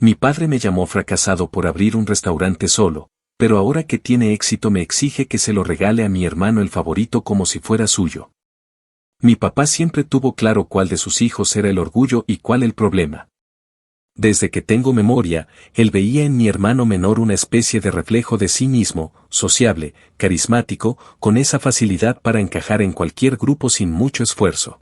Mi padre me llamó fracasado por abrir un restaurante solo, pero ahora que tiene éxito me exige que se lo regale a mi hermano el favorito como si fuera suyo. Mi papá siempre tuvo claro cuál de sus hijos era el orgullo y cuál el problema. Desde que tengo memoria, él veía en mi hermano menor una especie de reflejo de sí mismo, sociable, carismático, con esa facilidad para encajar en cualquier grupo sin mucho esfuerzo.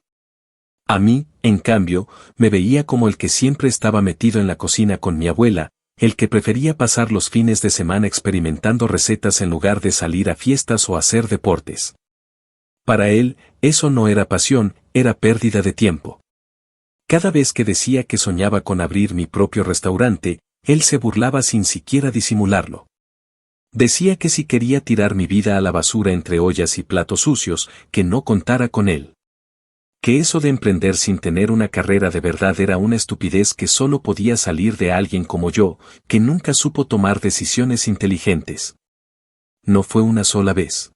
A mí, en cambio, me veía como el que siempre estaba metido en la cocina con mi abuela, el que prefería pasar los fines de semana experimentando recetas en lugar de salir a fiestas o hacer deportes. Para él, eso no era pasión, era pérdida de tiempo. Cada vez que decía que soñaba con abrir mi propio restaurante, él se burlaba sin siquiera disimularlo. Decía que si quería tirar mi vida a la basura entre ollas y platos sucios, que no contara con él. Que eso de emprender sin tener una carrera de verdad era una estupidez que solo podía salir de alguien como yo, que nunca supo tomar decisiones inteligentes. No fue una sola vez.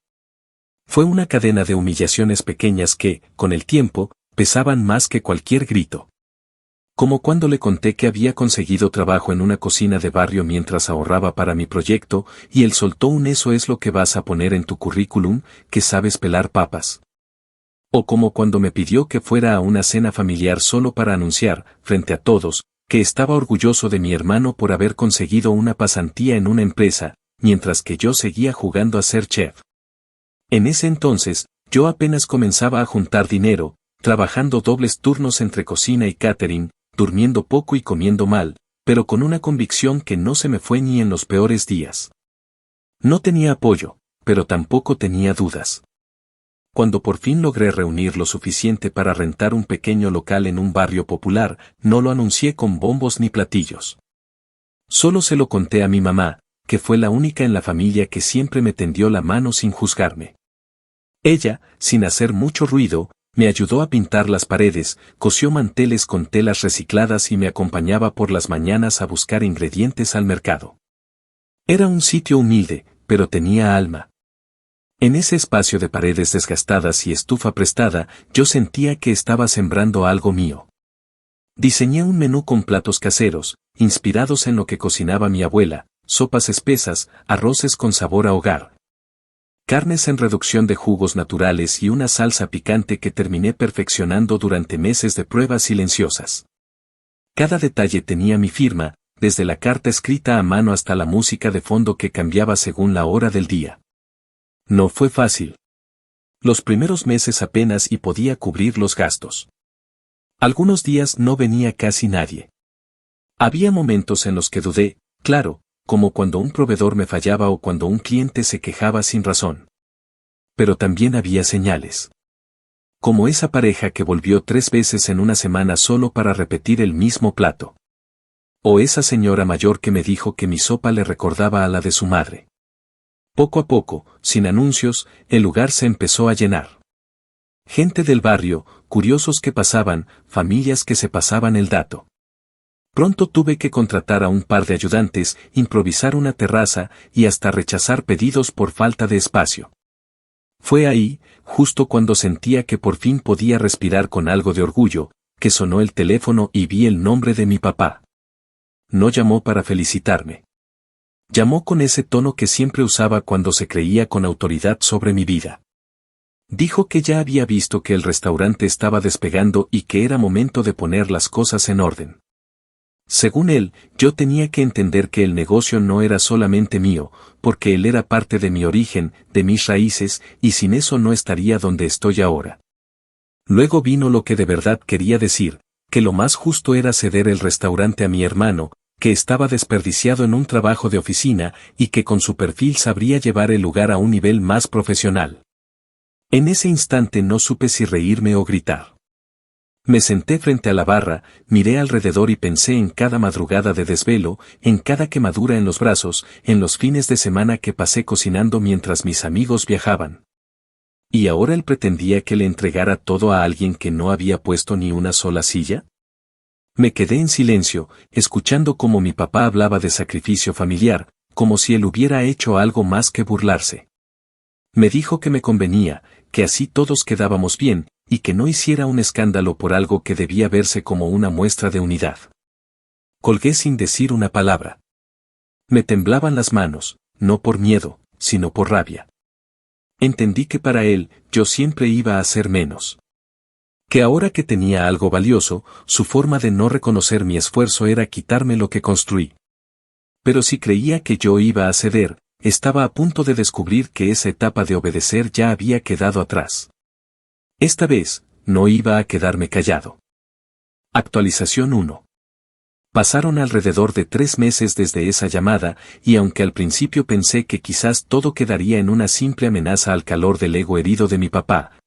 Fue una cadena de humillaciones pequeñas que, con el tiempo, pesaban más que cualquier grito. Como cuando le conté que había conseguido trabajo en una cocina de barrio mientras ahorraba para mi proyecto, y él soltó un "eso es lo que vas a poner en tu currículum, que sabes pelar papas". O como cuando me pidió que fuera a una cena familiar solo para anunciar, frente a todos, que estaba orgulloso de mi hermano por haber conseguido una pasantía en una empresa, mientras que yo seguía jugando a ser chef. En ese entonces, yo apenas comenzaba a juntar dinero, trabajando dobles turnos entre cocina y catering, durmiendo poco y comiendo mal, pero con una convicción que no se me fue ni en los peores días. No tenía apoyo, pero tampoco tenía dudas. Cuando por fin logré reunir lo suficiente para rentar un pequeño local en un barrio popular, no lo anuncié con bombos ni platillos. Solo se lo conté a mi mamá, que fue la única en la familia que siempre me tendió la mano sin juzgarme. Ella, sin hacer mucho ruido, me ayudó a pintar las paredes, cosió manteles con telas recicladas y me acompañaba por las mañanas a buscar ingredientes al mercado. Era un sitio humilde, pero tenía alma. En ese espacio de paredes desgastadas y estufa prestada, yo sentía que estaba sembrando algo mío. Diseñé un menú con platos caseros, inspirados en lo que cocinaba mi abuela, sopas espesas, arroces con sabor a hogar. Carnes en reducción de jugos naturales y una salsa picante que terminé perfeccionando durante meses de pruebas silenciosas. Cada detalle tenía mi firma, desde la carta escrita a mano hasta la música de fondo que cambiaba según la hora del día. No fue fácil. Los primeros meses apenas y podía cubrir los gastos. Algunos días no venía casi nadie. Había momentos en los que dudé, claro, como cuando un proveedor me fallaba o cuando un cliente se quejaba sin razón. Pero también había señales. Como esa pareja que volvió 3 veces en una semana solo para repetir el mismo plato. O esa señora mayor que me dijo que mi sopa le recordaba a la de su madre. Poco a poco, sin anuncios, el lugar se empezó a llenar. Gente del barrio, curiosos que pasaban, familias que se pasaban el dato. Pronto tuve que contratar a un par de ayudantes, improvisar una terraza y hasta rechazar pedidos por falta de espacio. Fue ahí, justo cuando sentía que por fin podía respirar con algo de orgullo, que sonó el teléfono y vi el nombre de mi papá. No llamó para felicitarme. Llamó con ese tono que siempre usaba cuando se creía con autoridad sobre mi vida. Dijo que ya había visto que el restaurante estaba despegando y que era momento de poner las cosas en orden. Según él, yo tenía que entender que el negocio no era solamente mío, porque él era parte de mi origen, de mis raíces, y sin eso no estaría donde estoy ahora. Luego vino lo que de verdad quería decir, que lo más justo era ceder el restaurante a mi hermano, que estaba desperdiciado en un trabajo de oficina y que con su perfil sabría llevar el lugar a un nivel más profesional. En ese instante no supe si reírme o gritar. Me senté frente a la barra, miré alrededor y pensé en cada madrugada de desvelo, en cada quemadura en los brazos, en los fines de semana que pasé cocinando mientras mis amigos viajaban. ¿Y ahora él pretendía que le entregara todo a alguien que no había puesto ni una sola silla? Me quedé en silencio, escuchando cómo mi papá hablaba de sacrificio familiar, como si él hubiera hecho algo más que burlarse. Me dijo que me convenía, que así todos quedábamos bien, y que no hiciera un escándalo por algo que debía verse como una muestra de unidad. Colgué sin decir una palabra. Me temblaban las manos, no por miedo, sino por rabia. Entendí que para él, yo siempre iba a ser menos. Que ahora que tenía algo valioso, su forma de no reconocer mi esfuerzo era quitarme lo que construí. Pero si creía que yo iba a ceder, estaba a punto de descubrir que esa etapa de obedecer ya había quedado atrás. Esta vez, no iba a quedarme callado. Actualización 1. Pasaron alrededor de 3 meses desde esa llamada, y aunque al principio pensé que quizás todo quedaría en una simple amenaza al calor del ego herido de mi papá,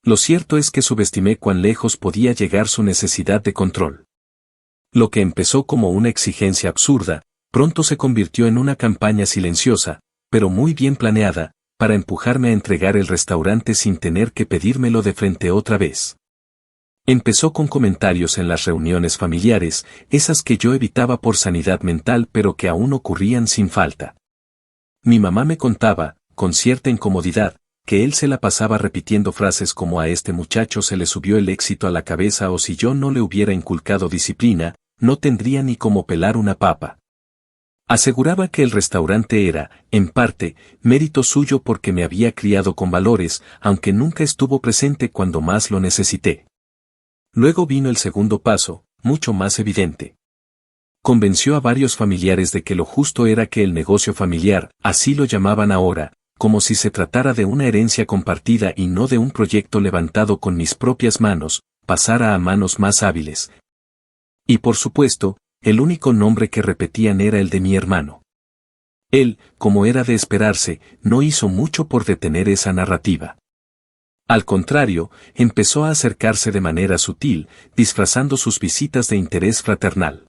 lo cierto es que subestimé cuán lejos podía llegar su necesidad de control. Lo que empezó como una exigencia absurda, pronto se convirtió en una campaña silenciosa, pero muy bien planeada, para empujarme a entregar el restaurante sin tener que pedírmelo de frente otra vez. Empezó con comentarios en las reuniones familiares, esas que yo evitaba por sanidad mental pero que aún ocurrían sin falta. Mi mamá me contaba, con cierta incomodidad, que él se la pasaba repitiendo frases como a este muchacho se le subió el éxito a la cabeza o si yo no le hubiera inculcado disciplina, no tendría ni cómo pelar una papa. Aseguraba que el restaurante era, en parte, mérito suyo porque me había criado con valores, aunque nunca estuvo presente cuando más lo necesité. Luego vino el segundo paso, mucho más evidente. Convenció a varios familiares de que lo justo era que el negocio familiar, así lo llamaban ahora, como si se tratara de una herencia compartida y no de un proyecto levantado con mis propias manos, pasara a manos más hábiles. Y por supuesto, el único nombre que repetían era el de mi hermano. Él, como era de esperarse, no hizo mucho por detener esa narrativa. Al contrario, empezó a acercarse de manera sutil, disfrazando sus visitas de interés fraternal.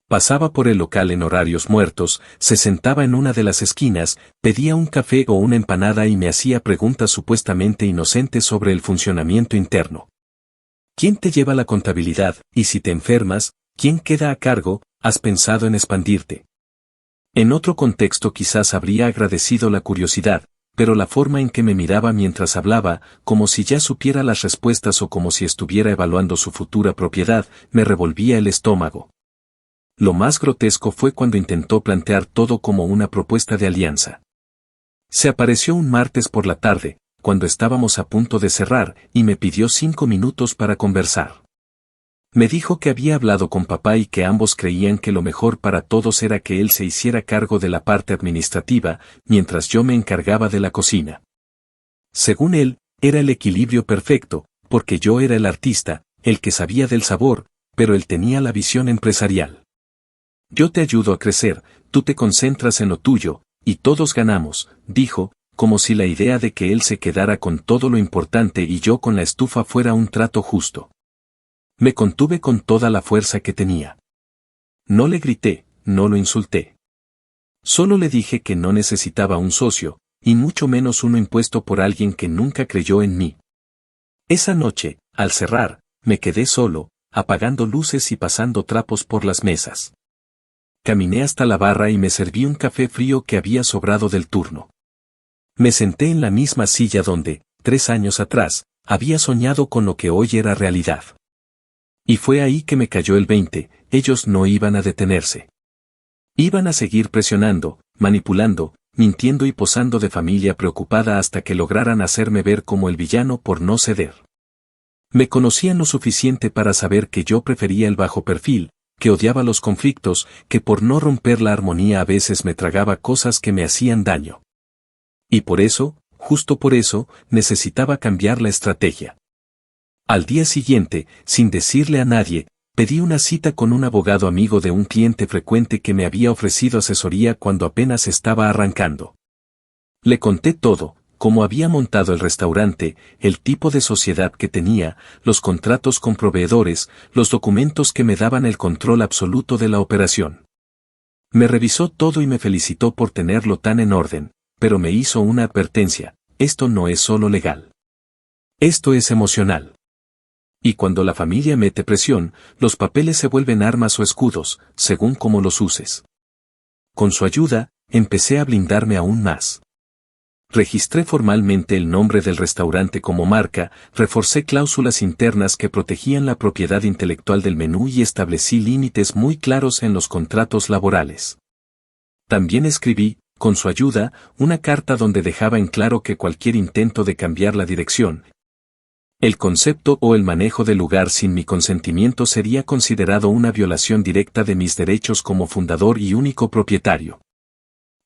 Pasaba por el local en horarios muertos, se sentaba en una de las esquinas, pedía un café o una empanada y me hacía preguntas supuestamente inocentes sobre el funcionamiento interno. ¿Quién te lleva la contabilidad? Y si te enfermas, ¿quién queda a cargo? ¿Has pensado en expandirte? En otro contexto quizás habría agradecido la curiosidad, pero la forma en que me miraba mientras hablaba, como si ya supiera las respuestas o como si estuviera evaluando su futura propiedad, me revolvía el estómago. Lo más grotesco fue cuando intentó plantear todo como una propuesta de alianza. Se apareció un martes por la tarde, cuando estábamos a punto de cerrar, y me pidió 5 minutos para conversar. Me dijo que había hablado con papá y que ambos creían que lo mejor para todos era que él se hiciera cargo de la parte administrativa, mientras yo me encargaba de la cocina. Según él, era el equilibrio perfecto, porque yo era el artista, el que sabía del sabor, pero él tenía la visión empresarial. Yo te ayudo a crecer, tú te concentras en lo tuyo, y todos ganamos, dijo, como si la idea de que él se quedara con todo lo importante y yo con la estufa fuera un trato justo. Me contuve con toda la fuerza que tenía. No le grité, no lo insulté. Solo le dije que no necesitaba un socio, y mucho menos uno impuesto por alguien que nunca creyó en mí. Esa noche, al cerrar, me quedé solo, apagando luces y pasando trapos por las mesas. Caminé hasta la barra y me serví un café frío que había sobrado del turno. Me senté en la misma silla donde, 3 años atrás, había soñado con lo que hoy era realidad. Y fue ahí que me cayó el 20, ellos no iban a detenerse. Iban a seguir presionando, manipulando, mintiendo y posando de familia preocupada hasta que lograran hacerme ver como el villano por no ceder. Me conocían lo suficiente para saber que yo prefería el bajo perfil, que odiaba los conflictos, que por no romper la armonía a veces me tragaba cosas que me hacían daño. Y por eso, justo por eso, necesitaba cambiar la estrategia. Al día siguiente, sin decirle a nadie, pedí una cita con un abogado amigo de un cliente frecuente que me había ofrecido asesoría cuando apenas estaba arrancando. Le conté todo, cómo había montado el restaurante, el tipo de sociedad que tenía, los contratos con proveedores, los documentos que me daban el control absoluto de la operación. Me revisó todo y me felicitó por tenerlo tan en orden, pero me hizo una advertencia: esto no es solo legal. Esto es emocional. Y cuando la familia mete presión, los papeles se vuelven armas o escudos, según cómo los uses. Con su ayuda, empecé a blindarme aún más. Registré formalmente el nombre del restaurante como marca, reforcé cláusulas internas que protegían la propiedad intelectual del menú y establecí límites muy claros en los contratos laborales. También escribí, con su ayuda, una carta donde dejaba en claro que cualquier intento de cambiar la dirección, el concepto o el manejo del lugar sin mi consentimiento sería considerado una violación directa de mis derechos como fundador y único propietario.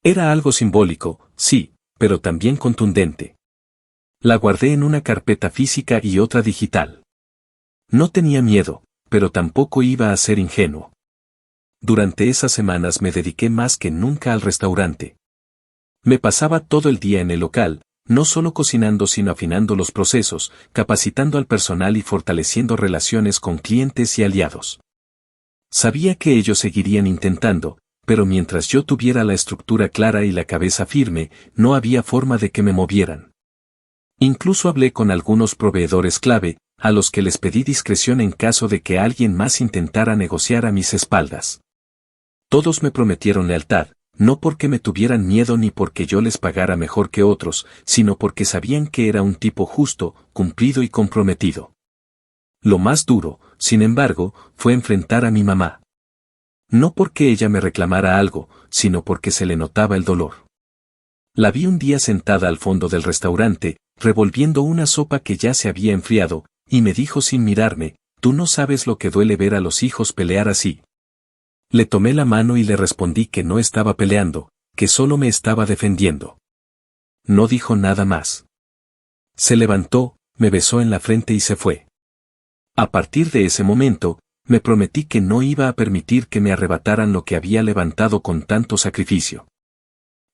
Era algo simbólico, sí, pero también contundente. La guardé en una carpeta física y otra digital. No tenía miedo, pero tampoco iba a ser ingenuo. Durante esas semanas me dediqué más que nunca al restaurante. Me pasaba todo el día en el local, no solo cocinando sino afinando los procesos, capacitando al personal y fortaleciendo relaciones con clientes y aliados. Sabía que ellos seguirían intentando, pero mientras yo tuviera la estructura clara y la cabeza firme, no había forma de que me movieran. Incluso hablé con algunos proveedores clave, a los que les pedí discreción en caso de que alguien más intentara negociar a mis espaldas. Todos me prometieron lealtad, no porque me tuvieran miedo ni porque yo les pagara mejor que otros, sino porque sabían que era un tipo justo, cumplido y comprometido. Lo más duro, sin embargo, fue enfrentar a mi mamá. No porque ella me reclamara algo, sino porque se le notaba el dolor. La vi un día sentada al fondo del restaurante, revolviendo una sopa que ya se había enfriado, y me dijo sin mirarme, «Tú no sabes lo que duele ver a los hijos pelear así». Le tomé la mano y le respondí que no estaba peleando, que solo me estaba defendiendo. No dijo nada más. Se levantó, me besó en la frente y se fue. A partir de ese momento, me prometí que no iba a permitir que me arrebataran lo que había levantado con tanto sacrificio.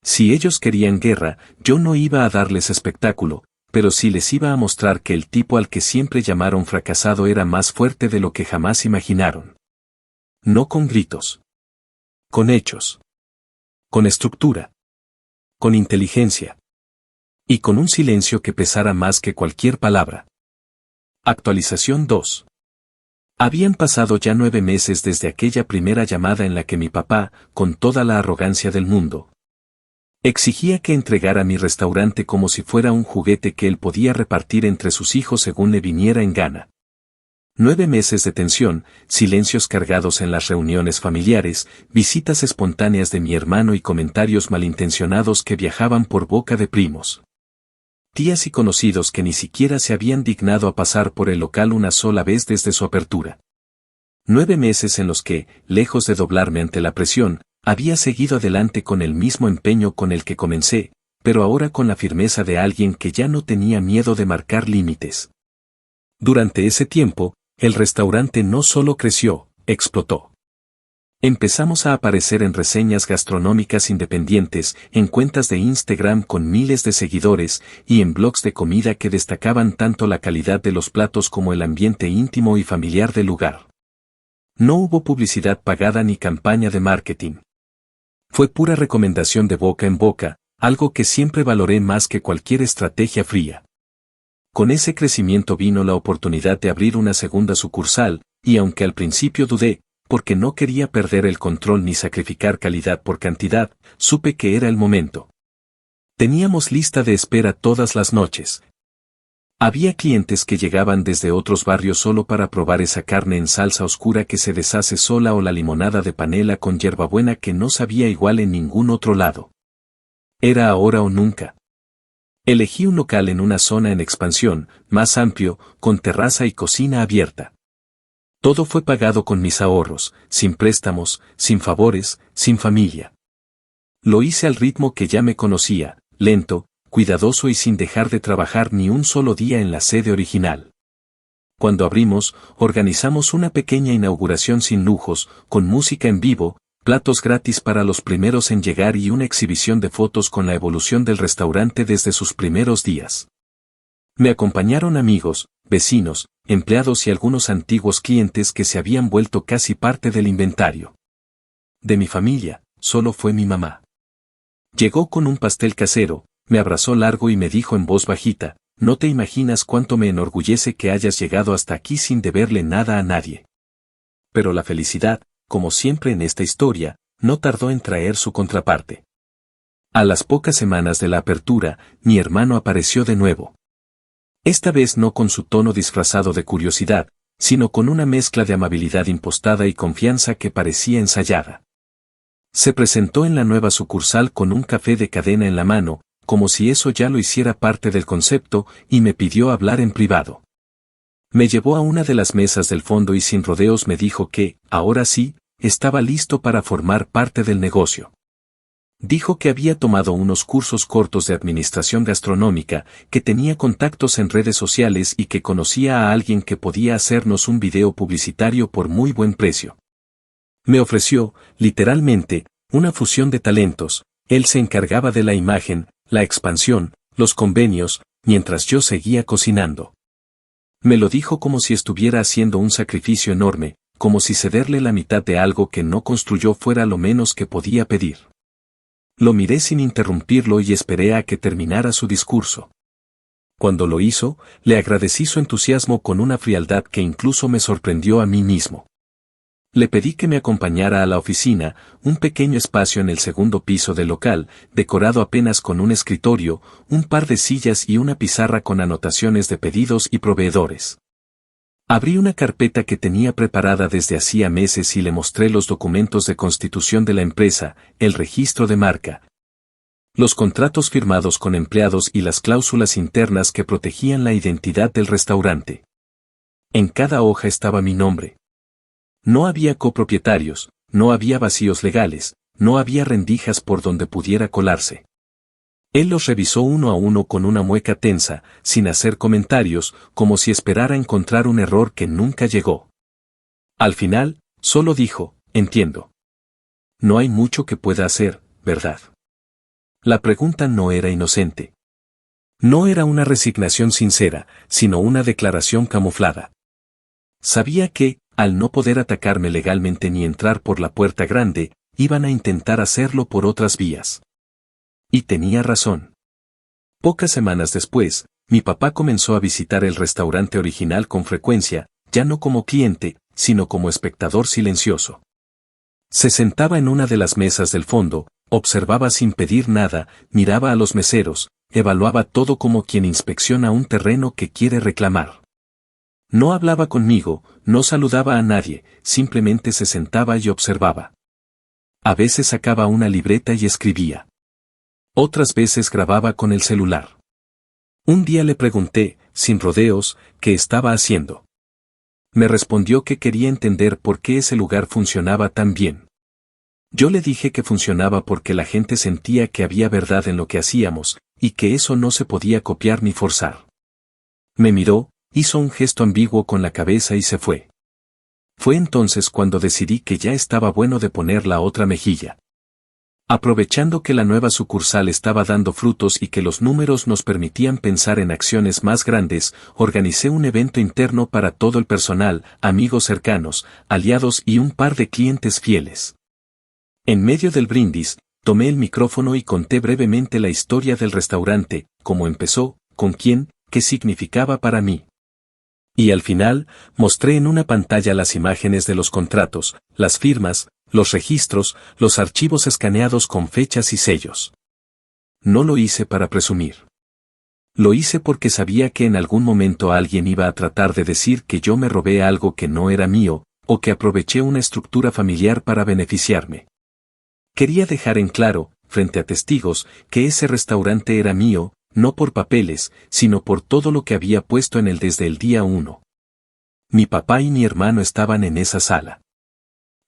Si ellos querían guerra, yo no iba a darles espectáculo, pero sí les iba a mostrar que el tipo al que siempre llamaron fracasado era más fuerte de lo que jamás imaginaron. No con gritos. Con hechos. Con estructura. Con inteligencia. Y con un silencio que pesara más que cualquier palabra. Actualización 2. Habían pasado ya 9 meses desde aquella primera llamada en la que mi papá, con toda la arrogancia del mundo, exigía que entregara mi restaurante como si fuera un juguete que él podía repartir entre sus hijos según le viniera en gana. 9 meses de tensión, silencios cargados en las reuniones familiares, visitas espontáneas de mi hermano y comentarios malintencionados que viajaban por boca de primos, tías y conocidos que ni siquiera se habían dignado a pasar por el local una sola vez desde su apertura. 9 meses en los que, lejos de doblarme ante la presión, había seguido adelante con el mismo empeño con el que comencé, pero ahora con la firmeza de alguien que ya no tenía miedo de marcar límites. Durante ese tiempo, el restaurante no solo creció, explotó. Empezamos a aparecer en reseñas gastronómicas independientes, en cuentas de Instagram con miles de seguidores, y en blogs de comida que destacaban tanto la calidad de los platos como el ambiente íntimo y familiar del lugar. No hubo publicidad pagada ni campaña de marketing. Fue pura recomendación de boca en boca, algo que siempre valoré más que cualquier estrategia fría. Con ese crecimiento vino la oportunidad de abrir una segunda sucursal, y aunque al principio dudé, porque no quería perder el control ni sacrificar calidad por cantidad, supe que era el momento. Teníamos lista de espera todas las noches. Había clientes que llegaban desde otros barrios solo para probar esa carne en salsa oscura que se deshace sola o la limonada de panela con hierbabuena que no sabía igual en ningún otro lado. Era ahora o nunca. Elegí un local en una zona en expansión, más amplio, con terraza y cocina abierta. Todo fue pagado con mis ahorros, sin préstamos, sin favores, sin familia. Lo hice al ritmo que ya me conocía, lento, cuidadoso y sin dejar de trabajar ni un solo día en la sede original. Cuando abrimos, organizamos una pequeña inauguración sin lujos, con música en vivo, platos gratis para los primeros en llegar y una exhibición de fotos con la evolución del restaurante desde sus primeros días. Me acompañaron amigos, vecinos, empleados y algunos antiguos clientes que se habían vuelto casi parte del inventario. De mi familia, solo fue mi mamá. Llegó con un pastel casero, me abrazó largo y me dijo en voz bajita, «No te imaginas cuánto me enorgullece que hayas llegado hasta aquí sin deberle nada a nadie». Pero la felicidad, como siempre en esta historia, no tardó en traer su contraparte. A las pocas semanas de la apertura, mi hermano apareció de nuevo. Esta vez no con su tono disfrazado de curiosidad, sino con una mezcla de amabilidad impostada y confianza que parecía ensayada. Se presentó en la nueva sucursal con un café de cadena en la mano, como si eso ya lo hiciera parte del concepto, y me pidió hablar en privado. Me llevó a una de las mesas del fondo y sin rodeos me dijo que, ahora sí, estaba listo para formar parte del negocio. Dijo que había tomado unos cursos cortos de administración gastronómica, que tenía contactos en redes sociales y que conocía a alguien que podía hacernos un video publicitario por muy buen precio. Me ofreció, literalmente, una fusión de talentos. Él se encargaba de la imagen, la expansión, los convenios, mientras yo seguía cocinando. Me lo dijo como si estuviera haciendo un sacrificio enorme, como si cederle la mitad de algo que no construyó fuera lo menos que podía pedir. Lo miré sin interrumpirlo y esperé a que terminara su discurso. Cuando lo hizo, le agradecí su entusiasmo con una frialdad que incluso me sorprendió a mí mismo. Le pedí que me acompañara a la oficina, un pequeño espacio en el segundo piso del local, decorado apenas con un escritorio, un par de sillas y una pizarra con anotaciones de pedidos y proveedores. Abrí una carpeta que tenía preparada desde hacía meses y le mostré los documentos de constitución de la empresa, el registro de marca, los contratos firmados con empleados y las cláusulas internas que protegían la identidad del restaurante. En cada hoja estaba mi nombre. No había copropietarios, no había vacíos legales, no había rendijas por donde pudiera colarse. Él los revisó uno a uno con una mueca tensa, sin hacer comentarios, como si esperara encontrar un error que nunca llegó. Al final, solo dijo, entiendo. No hay mucho que pueda hacer, ¿verdad? La pregunta no era inocente. No era una resignación sincera, sino una declaración camuflada. Sabía que, al no poder atacarme legalmente ni entrar por la puerta grande, iban a intentar hacerlo por otras vías. Y tenía razón. Pocas semanas después, mi papá comenzó a visitar el restaurante original con frecuencia, ya no como cliente, sino como espectador silencioso. Se sentaba en una de las mesas del fondo, observaba sin pedir nada, miraba a los meseros, evaluaba todo como quien inspecciona un terreno que quiere reclamar. No hablaba conmigo, no saludaba a nadie, simplemente se sentaba y observaba. A veces sacaba una libreta y escribía. Otras veces grababa con el celular. Un día le pregunté, sin rodeos, qué estaba haciendo. Me respondió que quería entender por qué ese lugar funcionaba tan bien. Yo le dije que funcionaba porque la gente sentía que había verdad en lo que hacíamos, y que eso no se podía copiar ni forzar. Me miró, hizo un gesto ambiguo con la cabeza y se fue. Fue entonces cuando decidí que ya estaba bueno de poner la otra mejilla. Aprovechando que la nueva sucursal estaba dando frutos y que los números nos permitían pensar en acciones más grandes, organicé un evento interno para todo el personal, amigos cercanos, aliados y un par de clientes fieles. En medio del brindis, tomé el micrófono y conté brevemente la historia del restaurante, cómo empezó, con quién, qué significaba para mí. Y al final, mostré en una pantalla las imágenes de los contratos, las firmas, los registros, los archivos escaneados con fechas y sellos. No lo hice para presumir. Lo hice porque sabía que en algún momento alguien iba a tratar de decir que yo me robé algo que no era mío, o que aproveché una estructura familiar para beneficiarme. Quería dejar en claro, frente a testigos, que ese restaurante era mío, no por papeles, sino por todo lo que había puesto en él desde el día 1. Mi papá y mi hermano estaban en esa sala.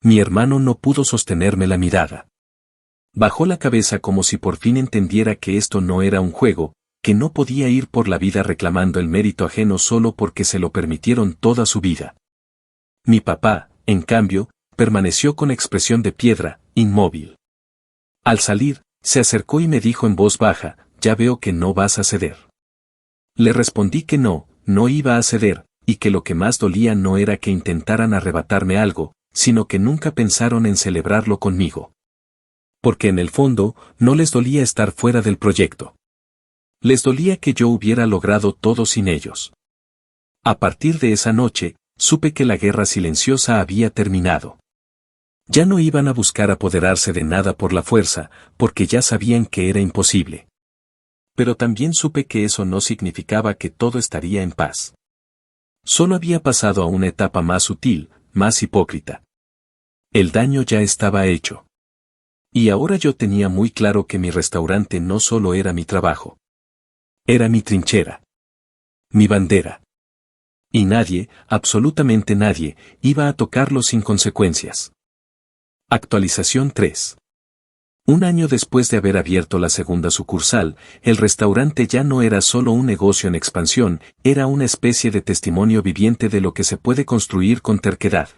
Mi hermano no pudo sostenerme la mirada. Bajó la cabeza como si por fin entendiera que esto no era un juego, que no podía ir por la vida reclamando el mérito ajeno solo porque se lo permitieron toda su vida. Mi papá, en cambio, permaneció con expresión de piedra, inmóvil. Al salir, se acercó y me dijo en voz baja, «Ya veo que no vas a ceder». Le respondí que no iba a ceder, y que lo que más dolía no era que intentaran arrebatarme algo, sino que nunca pensaron en celebrarlo conmigo. Porque en el fondo, no les dolía estar fuera del proyecto. Les dolía que yo hubiera logrado todo sin ellos. A partir de esa noche, supe que la guerra silenciosa había terminado. Ya no iban a buscar apoderarse de nada por la fuerza, porque ya sabían que era imposible. Pero también supe que eso no significaba que todo estaría en paz. Solo había pasado a una etapa más sutil, más hipócrita. El daño ya estaba hecho. Y ahora yo tenía muy claro que mi restaurante no solo era mi trabajo. Era mi trinchera. Mi bandera. Y nadie, absolutamente nadie, iba a tocarlo sin consecuencias. Actualización 3. Un año después de haber abierto la segunda sucursal, el restaurante ya no era solo un negocio en expansión, era una especie de testimonio viviente de lo que se puede construir con terquedad,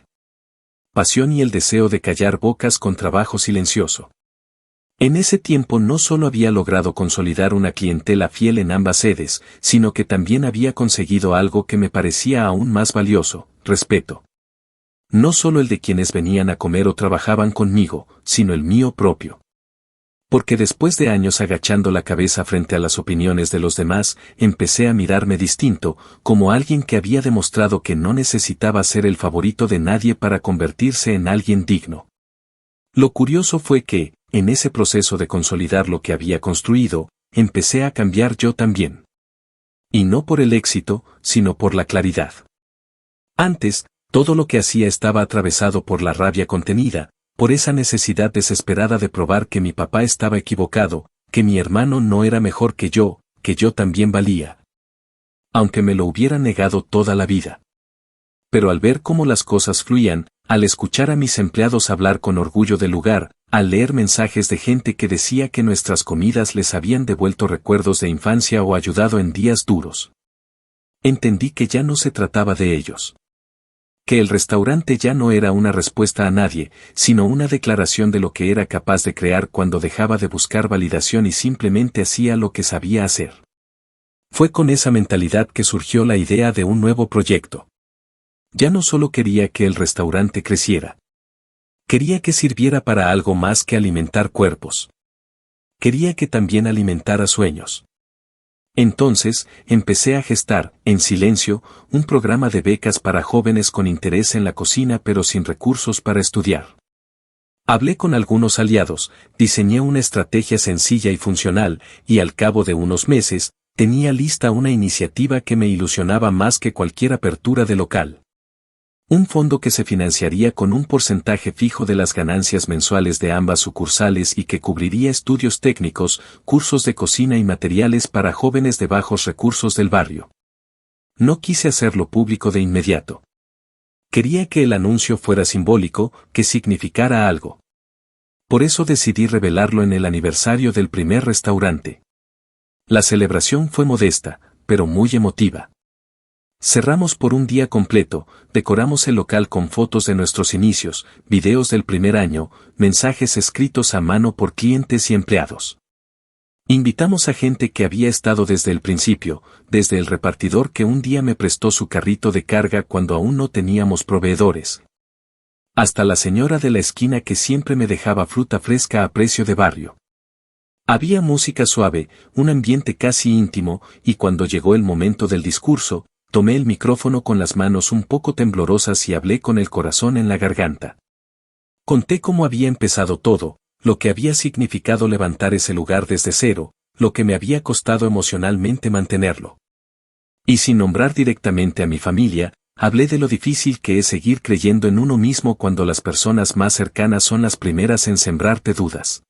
pasión y el deseo de callar bocas con trabajo silencioso. En ese tiempo no solo había logrado consolidar una clientela fiel en ambas sedes, sino que también había conseguido algo que me parecía aún más valioso: respeto. No solo el de quienes venían a comer o trabajaban conmigo, sino el mío propio. Porque después de años agachando la cabeza frente a las opiniones de los demás, empecé a mirarme distinto, como alguien que había demostrado que no necesitaba ser el favorito de nadie para convertirse en alguien digno. Lo curioso fue que, en ese proceso de consolidar lo que había construido, empecé a cambiar yo también. Y no por el éxito, sino por la claridad. Antes, todo lo que hacía estaba atravesado por la rabia contenida, por esa necesidad desesperada de probar que mi papá estaba equivocado, que mi hermano no era mejor que yo también valía. Aunque me lo hubiera negado toda la vida. Pero al ver cómo las cosas fluían, al escuchar a mis empleados hablar con orgullo del lugar, al leer mensajes de gente que decía que nuestras comidas les habían devuelto recuerdos de infancia o ayudado en días duros, entendí que ya no se trataba de ellos. Que el restaurante ya no era una respuesta a nadie, sino una declaración de lo que era capaz de crear cuando dejaba de buscar validación y simplemente hacía lo que sabía hacer. Fue con esa mentalidad que surgió la idea de un nuevo proyecto. Ya no solo quería que el restaurante creciera. Quería que sirviera para algo más que alimentar cuerpos. Quería que también alimentara sueños. Entonces, empecé a gestar, en silencio, un programa de becas para jóvenes con interés en la cocina pero sin recursos para estudiar. Hablé con algunos aliados, diseñé una estrategia sencilla y funcional, y al cabo de unos meses, tenía lista una iniciativa que me ilusionaba más que cualquier apertura de local. Un fondo que se financiaría con un porcentaje fijo de las ganancias mensuales de ambas sucursales y que cubriría estudios técnicos, cursos de cocina y materiales para jóvenes de bajos recursos del barrio. No quise hacerlo público de inmediato. Quería que el anuncio fuera simbólico, que significara algo. Por eso decidí revelarlo en el aniversario del primer restaurante. La celebración fue modesta, pero muy emotiva. Cerramos por un día completo, decoramos el local con fotos de nuestros inicios, videos del primer año, mensajes escritos a mano por clientes y empleados. Invitamos a gente que había estado desde el principio, desde el repartidor que un día me prestó su carrito de carga cuando aún no teníamos proveedores, hasta la señora de la esquina que siempre me dejaba fruta fresca a precio de barrio. Había música suave, un ambiente casi íntimo, y cuando llegó el momento del discurso, tomé el micrófono con las manos un poco temblorosas y hablé con el corazón en la garganta. Conté cómo había empezado todo, lo que había significado levantar ese lugar desde cero, lo que me había costado emocionalmente mantenerlo. Y sin nombrar directamente a mi familia, hablé de lo difícil que es seguir creyendo en uno mismo cuando las personas más cercanas son las primeras en sembrarte dudas.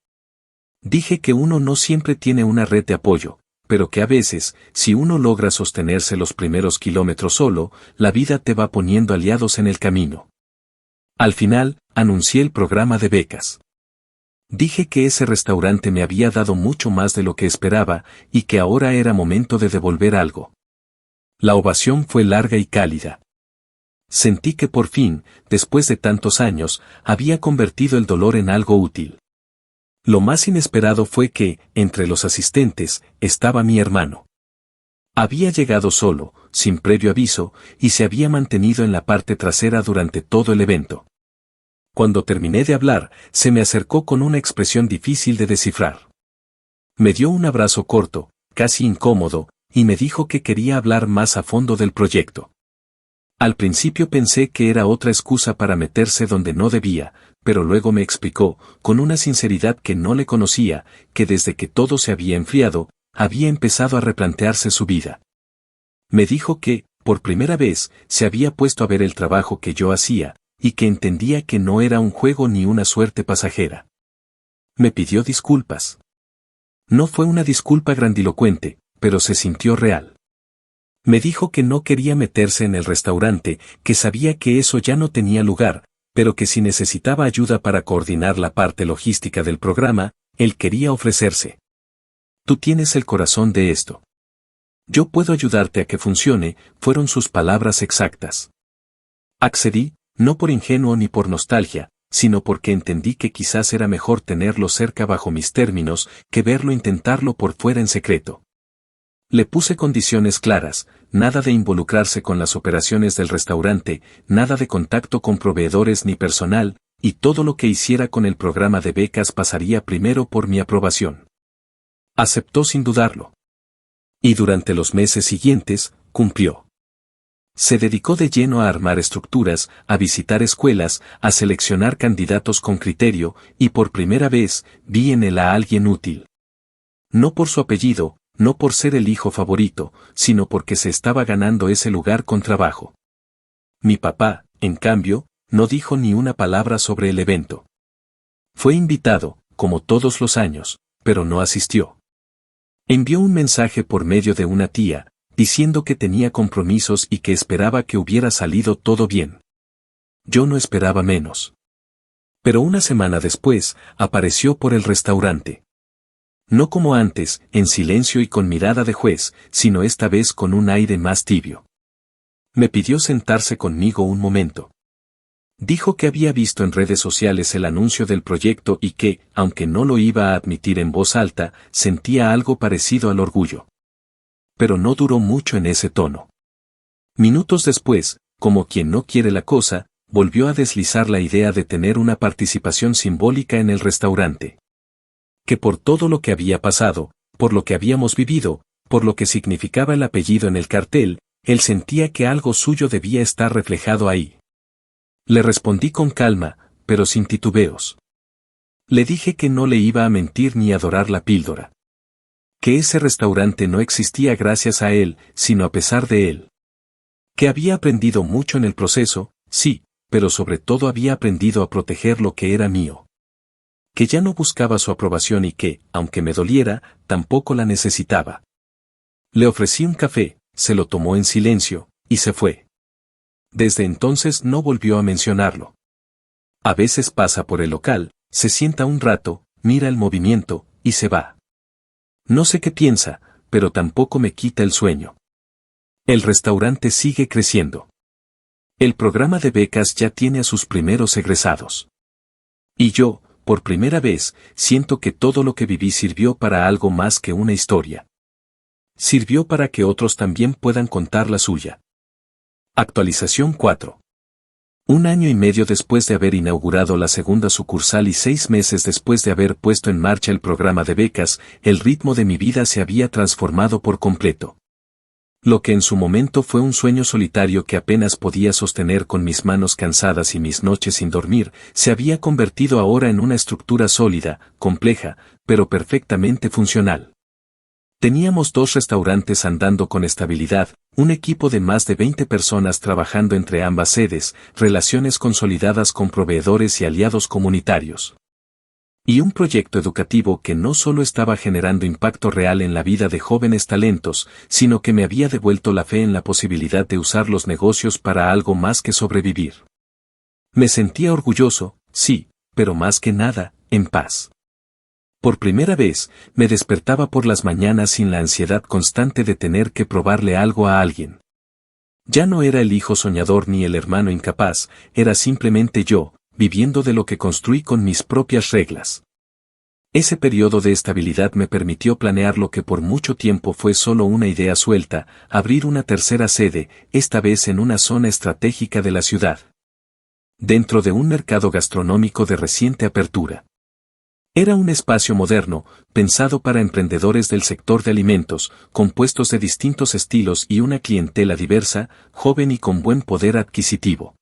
Dije que uno no siempre tiene una red de apoyo, pero que a veces, si uno logra sostenerse los primeros kilómetros solo, la vida te va poniendo aliados en el camino. Al final, anuncié el programa de becas. Dije que ese restaurante me había dado mucho más de lo que esperaba, y que ahora era momento de devolver algo. La ovación fue larga y cálida. Sentí que por fin, después de tantos años, había convertido el dolor en algo útil. Lo más inesperado fue que, entre los asistentes, estaba mi hermano. Había llegado solo, sin previo aviso, y se había mantenido en la parte trasera durante todo el evento. Cuando terminé de hablar, se me acercó con una expresión difícil de descifrar. Me dio un abrazo corto, casi incómodo, y me dijo que quería hablar más a fondo del proyecto. Al principio pensé que era otra excusa para meterse donde no debía, pero luego me explicó, con una sinceridad que no le conocía, que desde que todo se había enfriado, había empezado a replantearse su vida. Me dijo que, por primera vez, se había puesto a ver el trabajo que yo hacía, y que entendía que no era un juego ni una suerte pasajera. Me pidió disculpas. No fue una disculpa grandilocuente, pero se sintió real. Me dijo que no quería meterse en el restaurante, que sabía que eso ya no tenía lugar, pero que si necesitaba ayuda para coordinar la parte logística del programa, él quería ofrecerse. Tú tienes el corazón de esto. Yo puedo ayudarte a que funcione, fueron sus palabras exactas. Accedí, no por ingenuo ni por nostalgia, sino porque entendí que quizás era mejor tenerlo cerca bajo mis términos, que verlo intentarlo por fuera en secreto. Le puse condiciones claras, nada de involucrarse con las operaciones del restaurante, nada de contacto con proveedores ni personal, y todo lo que hiciera con el programa de becas pasaría primero por mi aprobación. Aceptó sin dudarlo. Y durante los meses siguientes, cumplió. Se dedicó de lleno a armar estructuras, a visitar escuelas, a seleccionar candidatos con criterio, y por primera vez, vi en él a alguien útil. No por su apellido, no por ser el hijo favorito, sino porque se estaba ganando ese lugar con trabajo. Mi papá, en cambio, no dijo ni una palabra sobre el evento. Fue invitado, como todos los años, pero no asistió. Envió un mensaje por medio de una tía, diciendo que tenía compromisos y que esperaba que hubiera salido todo bien. Yo no esperaba menos. Pero una semana después, apareció por el restaurante. No como antes, en silencio y con mirada de juez, sino esta vez con un aire más tibio. Me pidió sentarse conmigo un momento. Dijo que había visto en redes sociales el anuncio del proyecto y que, aunque no lo iba a admitir en voz alta, sentía algo parecido al orgullo. Pero no duró mucho en ese tono. Minutos después, como quien no quiere la cosa, volvió a deslizar la idea de tener una participación simbólica en el restaurante. Que por todo lo que había pasado, por lo que habíamos vivido, por lo que significaba el apellido en el cartel, él sentía que algo suyo debía estar reflejado ahí. Le respondí con calma, pero sin titubeos. Le dije que no le iba a mentir ni a dorar la píldora. Que ese restaurante no existía gracias a él, sino a pesar de él. Que había aprendido mucho en el proceso, sí, pero sobre todo había aprendido a proteger lo que era mío. Que ya no buscaba su aprobación y que, aunque me doliera, tampoco la necesitaba. Le ofrecí un café, se lo tomó en silencio, y se fue. Desde entonces no volvió a mencionarlo. A veces pasa por el local, se sienta un rato, mira el movimiento, y se va. No sé qué piensa, pero tampoco me quita el sueño. El restaurante sigue creciendo. El programa de becas ya tiene a sus primeros egresados. Y yo, por primera vez, siento que todo lo que viví sirvió para algo más que una historia. Sirvió para que otros también puedan contar la suya. Actualización 4. 1 año y medio después de haber inaugurado la segunda sucursal y 6 meses después de haber puesto en marcha el programa de becas, el ritmo de mi vida se había transformado por completo. Lo que en su momento fue un sueño solitario que apenas podía sostener con mis manos cansadas y mis noches sin dormir, se había convertido ahora en una estructura sólida, compleja, pero perfectamente funcional. Teníamos 2 restaurantes andando con estabilidad, un equipo de más de 20 personas trabajando entre ambas sedes, relaciones consolidadas con proveedores y aliados comunitarios. Y un proyecto educativo que no solo estaba generando impacto real en la vida de jóvenes talentos, sino que me había devuelto la fe en la posibilidad de usar los negocios para algo más que sobrevivir. Me sentía orgulloso, sí, pero más que nada, en paz. Por primera vez, me despertaba por las mañanas sin la ansiedad constante de tener que probarle algo a alguien. Ya no era el hijo soñador ni el hermano incapaz, era simplemente yo, viviendo de lo que construí con mis propias reglas. Ese periodo de estabilidad me permitió planear lo que por mucho tiempo fue solo una idea suelta, abrir una tercera sede, esta vez en una zona estratégica de la ciudad. Dentro de un mercado gastronómico de reciente apertura. Era un espacio moderno, pensado para emprendedores del sector de alimentos, compuestos de distintos estilos y una clientela diversa, joven y con buen poder adquisitivo.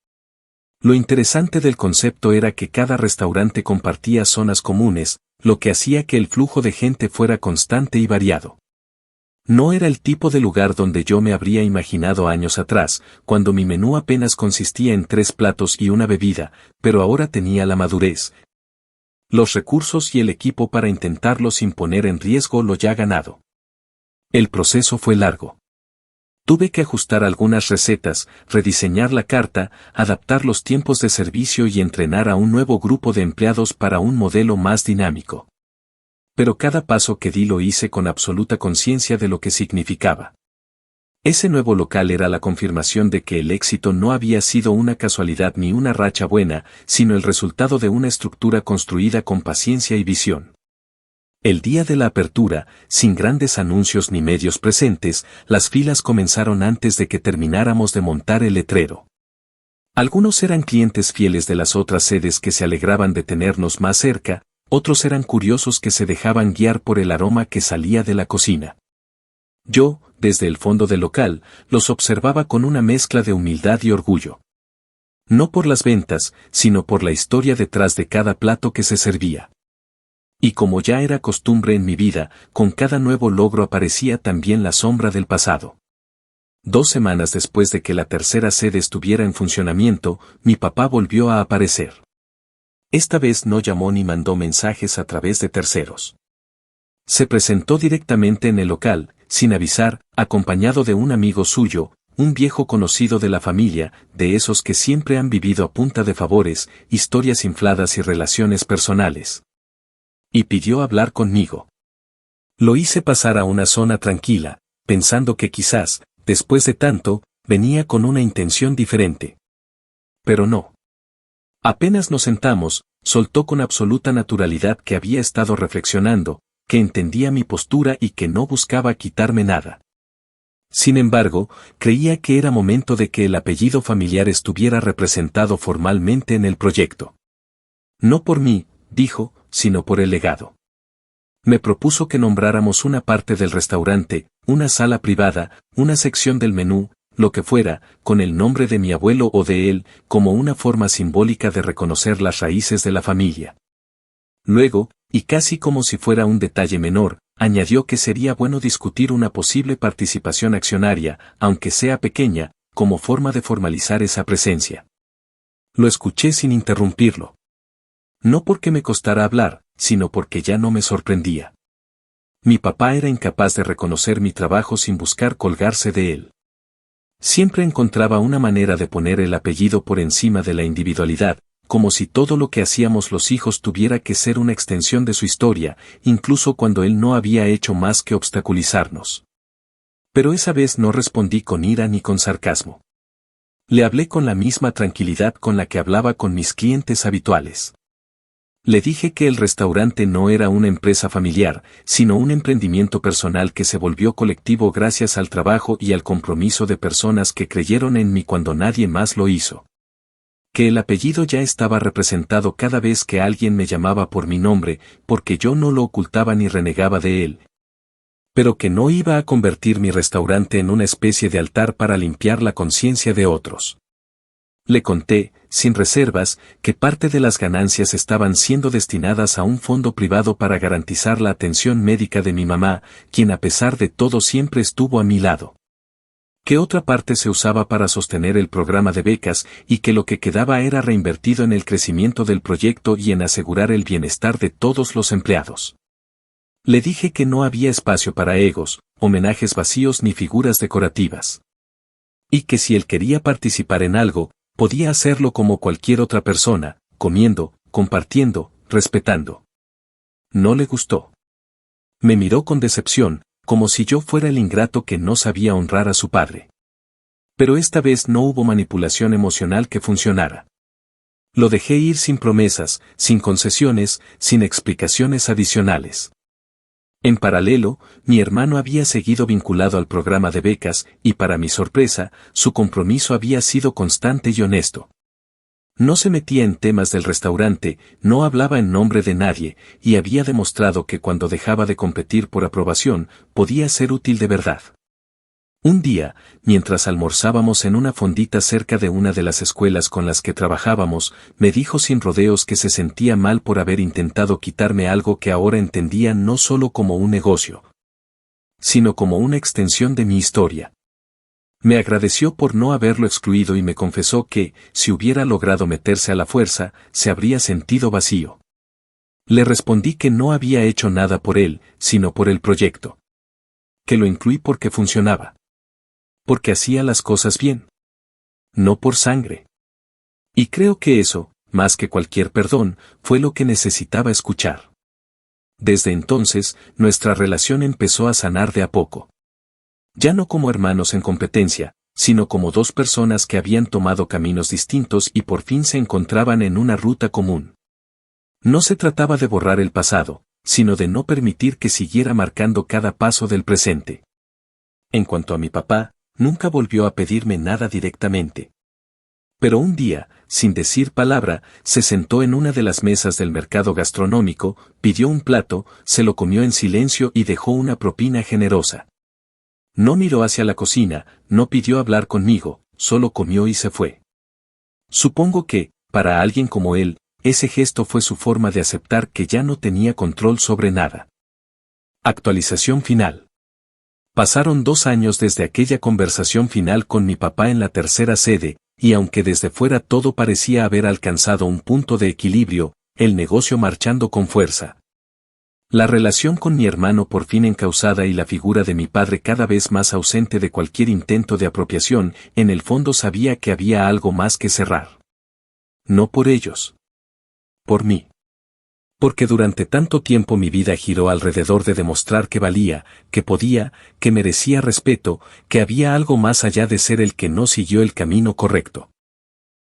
Lo interesante del concepto era que cada restaurante compartía zonas comunes, lo que hacía que el flujo de gente fuera constante y variado. No era el tipo de lugar donde yo me habría imaginado años atrás, cuando mi menú apenas consistía en 3 platos y una bebida, pero ahora tenía la madurez, los recursos y el equipo para intentarlo sin poner en riesgo lo ya ganado. El proceso fue largo. Tuve que ajustar algunas recetas, rediseñar la carta, adaptar los tiempos de servicio y entrenar a un nuevo grupo de empleados para un modelo más dinámico. Pero cada paso que di lo hice con absoluta conciencia de lo que significaba. Ese nuevo local era la confirmación de que el éxito no había sido una casualidad ni una racha buena, sino el resultado de una estructura construida con paciencia y visión. El día de la apertura, sin grandes anuncios ni medios presentes, las filas comenzaron antes de que termináramos de montar el letrero. Algunos eran clientes fieles de las otras sedes que se alegraban de tenernos más cerca, otros eran curiosos que se dejaban guiar por el aroma que salía de la cocina. Yo, desde el fondo del local, los observaba con una mezcla de humildad y orgullo. No por las ventas, sino por la historia detrás de cada plato que se servía. Y como ya era costumbre en mi vida, con cada nuevo logro aparecía también la sombra del pasado. 2 semanas después de que la tercera sede estuviera en funcionamiento, mi papá volvió a aparecer. Esta vez no llamó ni mandó mensajes a través de terceros. Se presentó directamente en el local, sin avisar, acompañado de un amigo suyo, un viejo conocido de la familia, de esos que siempre han vivido a punta de favores, historias infladas y relaciones personales. Y pidió hablar conmigo. Lo hice pasar a una zona tranquila, pensando que quizás, después de tanto, venía con una intención diferente. Pero no. Apenas nos sentamos, soltó con absoluta naturalidad que había estado reflexionando, que entendía mi postura y que no buscaba quitarme nada. Sin embargo, creía que era momento de que el apellido familiar estuviera representado formalmente en el proyecto. No por mí, dijo, sino por el legado. Me propuso que nombráramos una parte del restaurante, una sala privada, una sección del menú, lo que fuera, con el nombre de mi abuelo o de él, como una forma simbólica de reconocer las raíces de la familia. Luego, y casi como si fuera un detalle menor, añadió que sería bueno discutir una posible participación accionaria, aunque sea pequeña, como forma de formalizar esa presencia. Lo escuché sin interrumpirlo. No porque me costara hablar, sino porque ya no me sorprendía. Mi papá era incapaz de reconocer mi trabajo sin buscar colgarse de él. Siempre encontraba una manera de poner el apellido por encima de la individualidad, como si todo lo que hacíamos los hijos tuviera que ser una extensión de su historia, incluso cuando él no había hecho más que obstaculizarnos. Pero esa vez no respondí con ira ni con sarcasmo. Le hablé con la misma tranquilidad con la que hablaba con mis clientes habituales. Le dije que el restaurante no era una empresa familiar, sino un emprendimiento personal que se volvió colectivo gracias al trabajo y al compromiso de personas que creyeron en mí cuando nadie más lo hizo. Que el apellido ya estaba representado cada vez que alguien me llamaba por mi nombre, porque yo no lo ocultaba ni renegaba de él. Pero que no iba a convertir mi restaurante en una especie de altar para limpiar la conciencia de otros. Le conté, sin reservas, que parte de las ganancias estaban siendo destinadas a un fondo privado para garantizar la atención médica de mi mamá, quien a pesar de todo siempre estuvo a mi lado. Que otra parte se usaba para sostener el programa de becas y que lo que quedaba era reinvertido en el crecimiento del proyecto y en asegurar el bienestar de todos los empleados. Le dije que no había espacio para egos, homenajes vacíos ni figuras decorativas. Y que si él quería participar en algo, podía hacerlo como cualquier otra persona, comiendo, compartiendo, respetando. No le gustó. Me miró con decepción, como si yo fuera el ingrato que no sabía honrar a su padre. Pero esta vez no hubo manipulación emocional que funcionara. Lo dejé ir sin promesas, sin concesiones, sin explicaciones adicionales. En paralelo, mi hermano había seguido vinculado al programa de becas y para mi sorpresa, su compromiso había sido constante y honesto. No se metía en temas del restaurante, no hablaba en nombre de nadie, y había demostrado que cuando dejaba de competir por aprobación, podía ser útil de verdad. Un día, mientras almorzábamos en una fondita cerca de una de las escuelas con las que trabajábamos, me dijo sin rodeos que se sentía mal por haber intentado quitarme algo que ahora entendía no solo como un negocio, sino como una extensión de mi historia. Me agradeció por no haberlo excluido y me confesó que, si hubiera logrado meterse a la fuerza, se habría sentido vacío. Le respondí que no había hecho nada por él, sino por el proyecto. Que lo incluí porque funcionaba. Porque hacía las cosas bien. No por sangre. Y creo que eso, más que cualquier perdón, fue lo que necesitaba escuchar. Desde entonces, nuestra relación empezó a sanar de a poco. Ya no como hermanos en competencia, sino como dos personas que habían tomado caminos distintos y por fin se encontraban en una ruta común. No se trataba de borrar el pasado, sino de no permitir que siguiera marcando cada paso del presente. En cuanto a mi papá, nunca volvió a pedirme nada directamente. Pero un día, sin decir palabra, se sentó en una de las mesas del mercado gastronómico, pidió un plato, se lo comió en silencio y dejó una propina generosa. No miró hacia la cocina, no pidió hablar conmigo, solo comió y se fue. Supongo que, para alguien como él, ese gesto fue su forma de aceptar que ya no tenía control sobre nada. Actualización final. Pasaron 2 años desde aquella conversación final con mi papá en la tercera sede, y aunque desde fuera todo parecía haber alcanzado un punto de equilibrio, el negocio marchando con fuerza. La relación con mi hermano por fin encauzada y la figura de mi padre cada vez más ausente de cualquier intento de apropiación, en el fondo sabía que había algo más que cerrar. No por ellos. Por mí. Porque durante tanto tiempo mi vida giró alrededor de demostrar que valía, que podía, que merecía respeto, que había algo más allá de ser el que no siguió el camino correcto.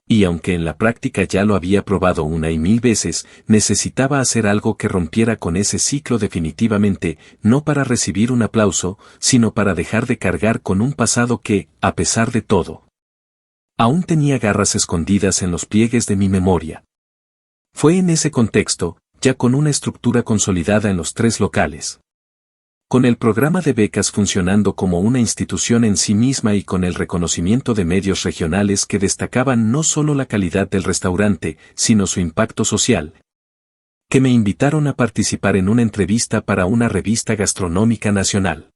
Y aunque en la práctica ya lo había probado 1 y 1000 veces, necesitaba hacer algo que rompiera con ese ciclo definitivamente, no para recibir un aplauso, sino para dejar de cargar con un pasado que, a pesar de todo, aún tenía garras escondidas en los pliegues de mi memoria. Fue en ese contexto, ya con una estructura consolidada en los 3 locales. Con el programa de becas funcionando como una institución en sí misma y con el reconocimiento de medios regionales que destacaban no solo la calidad del restaurante, sino su impacto social, que me invitaron a participar en una entrevista para una revista gastronómica nacional.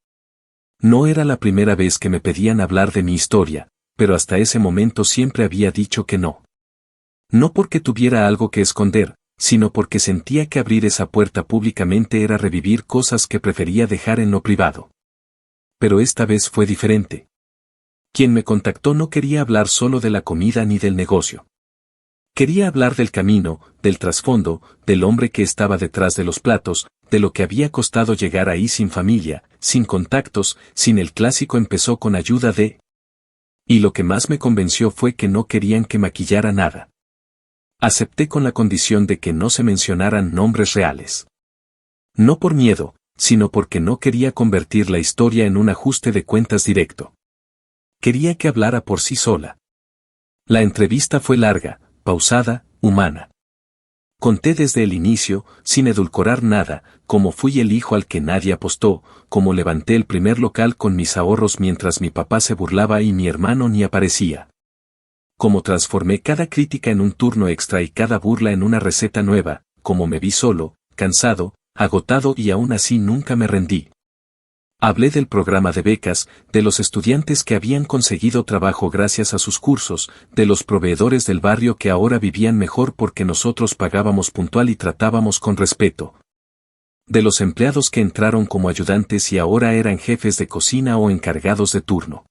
No era la primera vez que me pedían hablar de mi historia, pero hasta ese momento siempre había dicho que no. No porque tuviera algo que esconder, sino porque sentía que abrir esa puerta públicamente era revivir cosas que prefería dejar en lo privado. Pero esta vez fue diferente. Quien me contactó no quería hablar solo de la comida ni del negocio. Quería hablar del camino, del trasfondo, del hombre que estaba detrás de los platos, de lo que había costado llegar ahí sin familia, sin contactos, sin el clásico empezó con ayuda de... Y lo que más me convenció fue que no querían que maquillara nada. Acepté con la condición de que no se mencionaran nombres reales. No por miedo, sino porque no quería convertir la historia en un ajuste de cuentas directo. Quería que hablara por sí sola. La entrevista fue larga, pausada, humana. Conté desde el inicio, sin edulcorar nada, cómo fui el hijo al que nadie apostó, cómo levanté el primer local con mis ahorros mientras mi papá se burlaba y mi hermano ni aparecía. Cómo transformé cada crítica en un turno extra y cada burla en una receta nueva, cómo me vi solo, cansado, agotado y aún así nunca me rendí. Hablé del programa de becas, de los estudiantes que habían conseguido trabajo gracias a sus cursos, de los proveedores del barrio que ahora vivían mejor porque nosotros pagábamos puntual y tratábamos con respeto. De los empleados que entraron como ayudantes y ahora eran jefes de cocina o encargados de turno.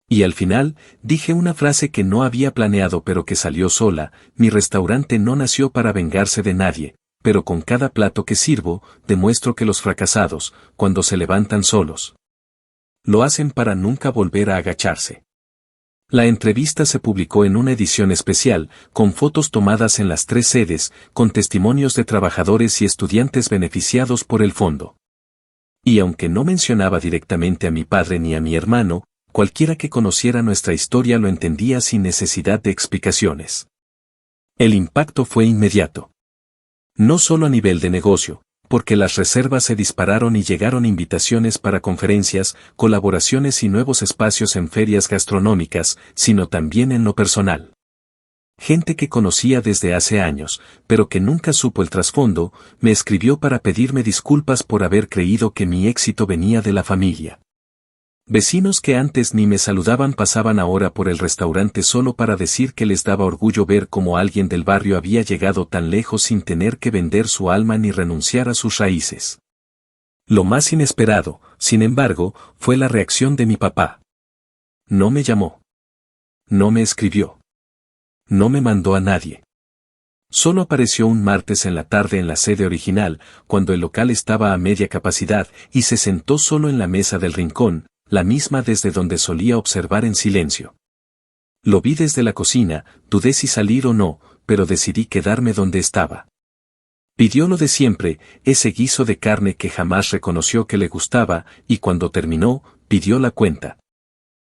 Y al final, dije una frase que no había planeado pero que salió sola, mi restaurante no nació para vengarse de nadie, pero con cada plato que sirvo, demuestro que los fracasados, cuando se levantan solos, lo hacen para nunca volver a agacharse. La entrevista se publicó en una edición especial, con fotos tomadas en las 3 sedes, con testimonios de trabajadores y estudiantes beneficiados por el fondo. Y aunque no mencionaba directamente a mi padre ni a mi hermano, cualquiera que conociera nuestra historia lo entendía sin necesidad de explicaciones. El impacto fue inmediato. No solo a nivel de negocio, Porque las reservas se dispararon y llegaron invitaciones para conferencias, colaboraciones y nuevos espacios en ferias gastronómicas, sino también en lo personal. Gente que conocía desde hace años, pero que nunca supo el trasfondo, me escribió para pedirme disculpas por haber creído que mi éxito venía de la familia. Vecinos que antes ni me saludaban pasaban ahora por el restaurante solo para decir que les daba orgullo ver cómo alguien del barrio había llegado tan lejos sin tener que vender su alma ni renunciar a sus raíces. Lo más inesperado, sin embargo, fue la reacción de mi papá. No me llamó. No me escribió. No me mandó a nadie. Solo apareció un martes en la tarde en la sede original, cuando el local estaba a media capacidad, y se sentó solo en la mesa del rincón, la misma desde donde solía observar en silencio. Lo vi desde la cocina, dudé si salir o no, pero decidí quedarme donde estaba. Pidió lo de siempre, ese guiso de carne que jamás reconoció que le gustaba, y cuando terminó, pidió la cuenta.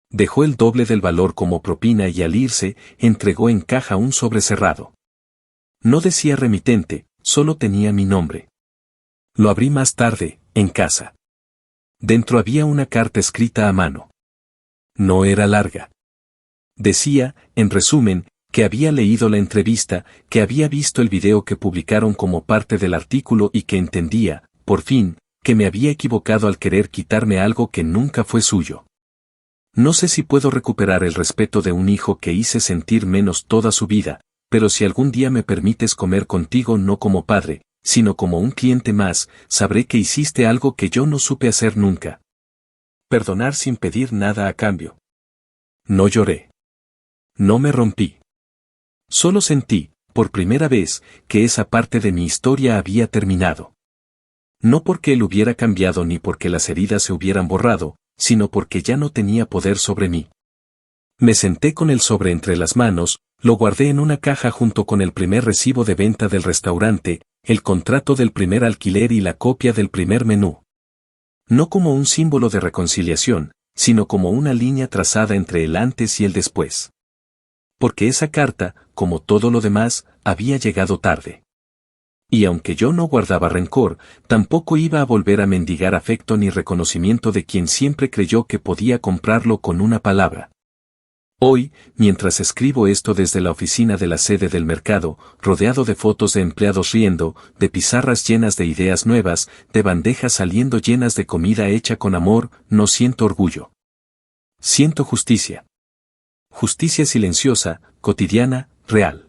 Dejó el doble del valor como propina y al irse, entregó en caja un sobre cerrado. No decía remitente, solo tenía mi nombre. Lo abrí más tarde, en casa. Dentro había una carta escrita a mano. No era larga. Decía, en resumen, que había leído la entrevista, que había visto el video que publicaron como parte del artículo y que entendía, por fin, que me había equivocado al querer quitarme algo que nunca fue suyo. No sé si puedo recuperar el respeto de un hijo que hice sentir menos toda su vida, pero si algún día me permites comer contigo no como padre, sino como un cliente más, sabré que hiciste algo que yo no supe hacer nunca. Perdonar sin pedir nada a cambio. No lloré. No me rompí. Solo sentí, por primera vez, que esa parte de mi historia había terminado. No porque él hubiera cambiado ni porque las heridas se hubieran borrado, sino porque ya no tenía poder sobre mí. Me senté con el sobre entre las manos, lo guardé en una caja junto con el primer recibo de venta del restaurante, el contrato del primer alquiler y la copia del primer menú. No como un símbolo de reconciliación, sino como una línea trazada entre el antes y el después. Porque esa carta, como todo lo demás, había llegado tarde. Y aunque yo no guardaba rencor, tampoco iba a volver a mendigar afecto ni reconocimiento de quien siempre creyó que podía comprarlo con una palabra. Hoy, mientras escribo esto desde la oficina de la sede del mercado, rodeado de fotos de empleados riendo, de pizarras llenas de ideas nuevas, de bandejas saliendo llenas de comida hecha con amor, no siento orgullo. Siento justicia. Justicia silenciosa, cotidiana, real.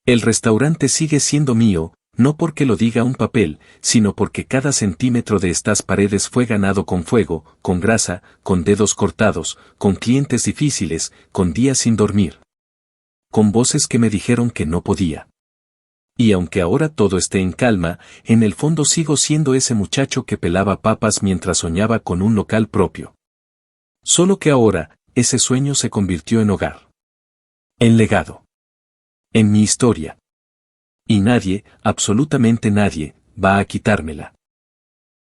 El restaurante sigue siendo mío, no porque lo diga un papel, sino porque cada centímetro de estas paredes fue ganado con fuego, con grasa, con dedos cortados, con clientes difíciles, con días sin dormir. Con voces que me dijeron que no podía. Y aunque ahora todo esté en calma, en el fondo sigo siendo ese muchacho que pelaba papas mientras soñaba con un local propio. Solo que ahora, ese sueño se convirtió en hogar. En legado. En mi historia. Y nadie, absolutamente nadie, va a quitármela.